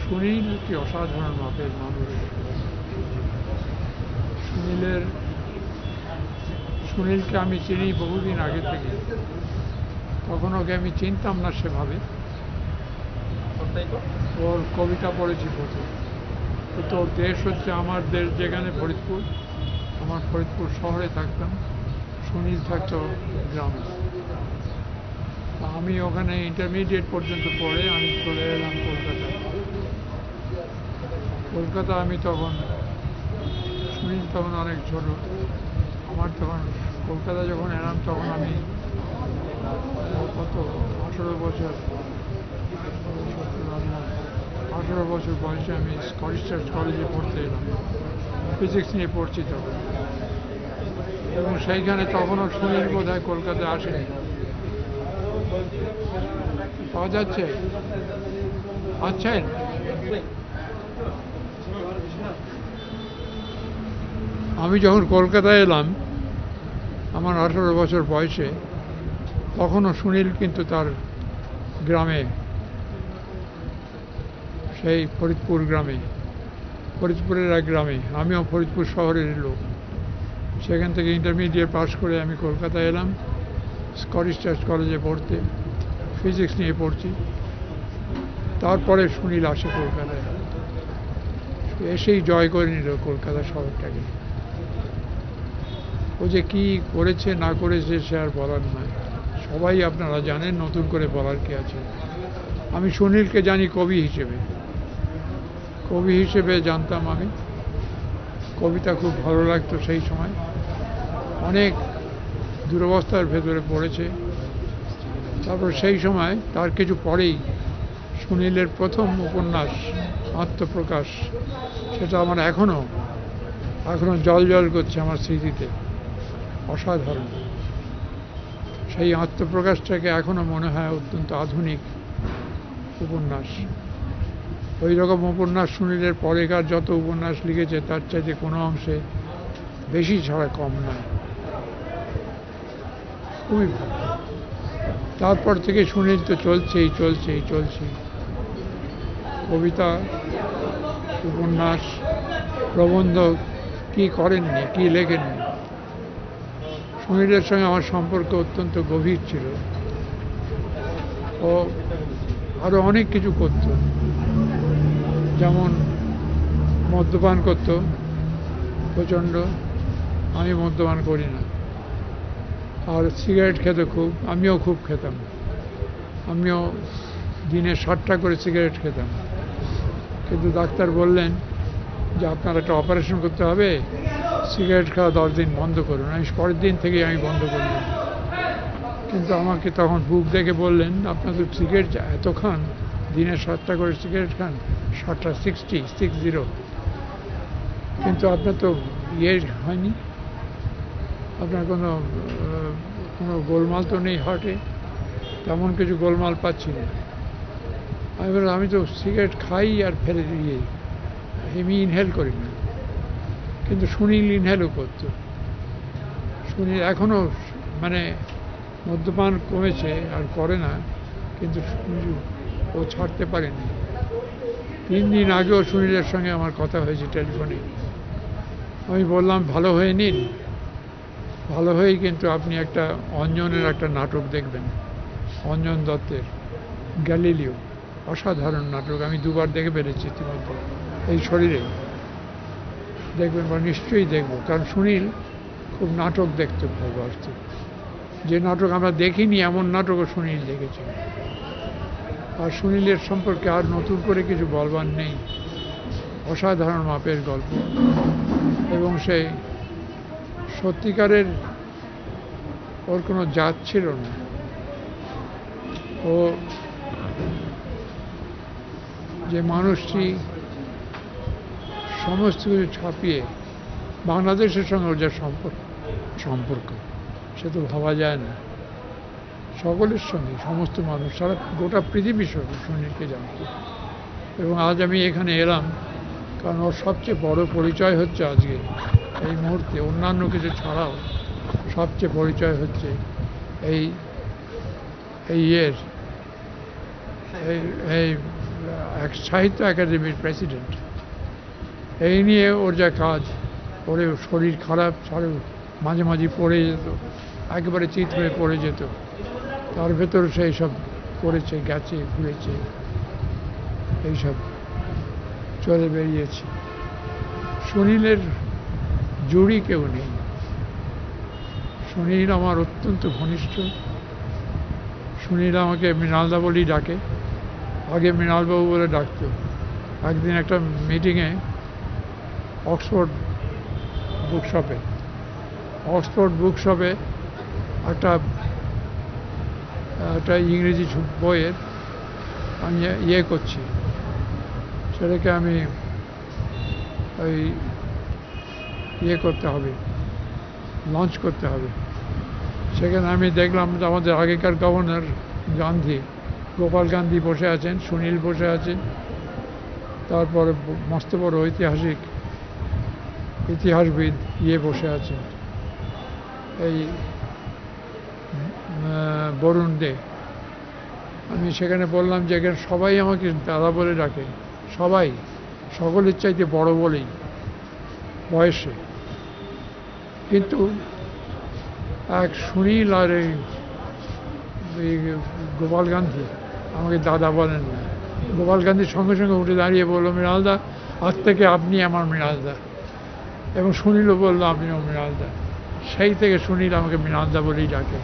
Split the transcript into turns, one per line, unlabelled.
সুনীল কি অসাধারণ মাপের মানুষ। সুনীলকে আমি চিনি বহুদিন আগে থেকে। তখন ওকে আমি চিনতাম না সেভাবে। ওর কবিতা পড়েছি প্রথম। তো ওর দেশ হচ্ছে আমার দেশ, যেখানে ফরিদপুর। আমার ফরিদপুর শহরে থাকতাম, সুনীল থাকতো গ্রামে। আমি ওখানে ইন্টারমিডিয়েট পর্যন্ত পড়ে আমি চলে এলাম কলকাতায়। কলকাতা আমি তখন, সুনীল তখন অনেক ছোট। আমার তখন কলকাতা যখন এলাম তখন আমি কত 18 বছর বয়সে আমি স্কটিশ চার্চ কলেজে পড়তে এলাম। ফিজিক্স নিয়ে পড়ছি তখন। এবং সেইখানে তখনও সুনীল বোধ হয় কলকাতায় আসেনি। পাওয়া যাচ্ছে? আচ্ছেন? আমি যখন কলকাতায় এলাম আমার 18 বছর বয়সে, তখনও সুনীল কিন্তু তার গ্রামে, সেই ফরিদপুর গ্রামে, ফরিদপুরের এক গ্রামে, আমিও ফরিদপুর শহরের লোক। সেখান থেকে ইন্টারমিডিয়েট পাস করে আমি কলকাতায় এলাম স্কটিশ চার্চ কলেজে পড়তে, ফিজিক্স নিয়ে পড়ছি। তারপরে সুনীল আসে কলকাতায়, এসেই জয় করে নিল কলকাতা শহরটাকে। ও যে কী করেছে না করেছে সে আর বলার নয়, সবাই আপনারা জানেন, নতুন করে বলার কি আছে। আমি সুনীলকে জানি কবি হিসেবে জানতাম আমি। কবিতা খুব ভালো লাগতো সেই সময়। অনেক দুরবস্থার ভেতরে পড়েছে। তারপর সেই সময় তার কিছু পরেই সুনীলের প্রথম উপন্যাস আত্মপ্রকাশ, সেটা আমার এখনও জল করছে আমার স্মৃতিতে। অসাধারণ সেই আত্মপ্রকাশটাকে এখনও মনে হয় অত্যন্ত আধুনিক উপন্যাস। ওই রকম উপন্যাস সুনীলের পরেকার যত উপন্যাস লিখেছে তার চাইতে কোনো অংশে বেশি ছাড়া কম নয়, খুবই ভালো। তারপর থেকে সুনীল তো চলছেই। কবিতা, উপন্যাস, প্রবন্ধ কি করেননি, কি লেখেননি। সুনীলের সঙ্গে আমার সম্পর্ক অত্যন্ত গভীর ছিল। ও আরও অনেক কিছু করত, যেমন মদ্যপান করত প্রচণ্ড। আমি মদ্যপান করি না। আর সিগারেট খেতে খুব, আমিও খুব খেতাম। আমিও দিনে 60টা করে সিগারেট খেতাম। কিন্তু ডাক্তার বললেন যে আপনার একটা অপারেশন করতে হবে, সিগারেট খাওয়া 10 দিন বন্ধ করুন। আমি পরের দিন থেকেই আমি বন্ধ করলাম। কিন্তু আমাকে তখন বুক দেখে বললেন আপনার তো সিগারেট এত খান, দিনে 7টা করে সিগারেট খান, 7টা 60, কিন্তু আপনার তো হয়নি, আপনার কোনো গোলমাল তো নেই হার্টে, তেমন কিছু গোলমাল পাচ্ছি না। আমি বললাম আমি তো সিগারেট খাই আর ফেলে দিয়ে, আমি ইনহেল করি না। কিন্তু সুনীল ইনহেলও করত। সুনীল এখনও মানে মদ্যপান কমেছে আর করে না, কিন্তু ও ছাড়তে পারেনি। 3 দিন আগেও সুনীলের সঙ্গে আমার কথা হয়েছে টেলিফোনে। আমি বললাম ভালো হয়ে নিন, ভালো হয়েই কিন্তু আপনি একটা অঞ্জনের একটা নাটক দেখবেন, অঞ্জন দত্তের গ্যালিলিও। অসাধারণ নাটক, আমি 2বার দেখে ফেলেছি ইতিমধ্যে এই শরীরে। দেখবেন বা নিশ্চয়ই দেখব, কারণ সুনীল খুব নাটক দেখতে ভালোবাসত। যে নাটক আমরা দেখিনি এমন নাটকও সুনীল দেখেছে। আর সুনীলের সম্পর্কে আর নতুন করে কিছু বলবার নেই। অসাধারণ মাপের গল্প, এবং সে সত্যিকারের, ওর কোনো জাত ছিল না। ও যে মানুষটি সমস্ত কিছু ছাপিয়ে বাংলাদেশের সঙ্গে ওর যা সম্পর্ক সে তো ভাবা যায় না। সকলের সঙ্গে, সমস্ত মানুষ, সারা গোটা পৃথিবীর সঙ্গে সুনীলকে জানত। এবং আজ আমি এখানে এলাম কারণ ওর সবচেয়ে বড় পরিচয় হচ্ছে আজকে এই মুহূর্তে, অন্যান্য কিছু ছাড়াও সবচেয়ে পরিচয় হচ্ছে এই এক সাহিত্য একাডেমির প্রেসিডেন্ট। এই নিয়ে ওর যা কাজ, ওর শরীর খারাপ, সারে মাঝে মাঝে পড়ে যেত, একেবারে চিত হয়ে পড়ে যেত। তার ভেতর সেই সব করেছে, গেছে, ঘুরেছে, এইসব চলে বেরিয়েছে। সুনীলের জুড়ি কেউ নেই। সুনীল আমার অত্যন্ত ঘনিষ্ঠ। সুনীল আমাকে মৃণালদা বলেই ডাকে, আগে মৃণালবাবু বলে ডাকত। একদিন একটা মিটিংয়ে অক্সফোর্ড বুকশপে একটা ইংরেজি বইয়ের আমি ইয়ে করছি, সেটাকে আমি ওই ইয়ে করতে হবে, লঞ্চ করতে হবে। সেখানে আমি দেখলাম যে আমাদের আগেকার গভর্নর গোপাল গান্ধী বসে আছেন, সুনীল বসে আছেন, তারপরে মস্ত বড় ইতিহাসবিদ বসে আছেন, এই বরুণ দে। আমি সেখানে বললাম যে এখানে সবাই আমাকে দাদা বলে ডাকে, সবাই, সকলের চাইতে বড় বলেই বয়সে, কিন্তু এক সুনীল আর এই গোপাল গান্ধী আমাকে দাদা বলেন না। গোপাল গান্ধীর সঙ্গে সঙ্গে উঠে দাঁড়িয়ে বললো, মৃণালদা, আজ থেকে আপনি আমার মৃণালদা। এবং সুনীলও বললো, আপনিও মৃণালদা। সেই থেকে সুনীল আমাকে মৃণালদা বলেই ডাকে।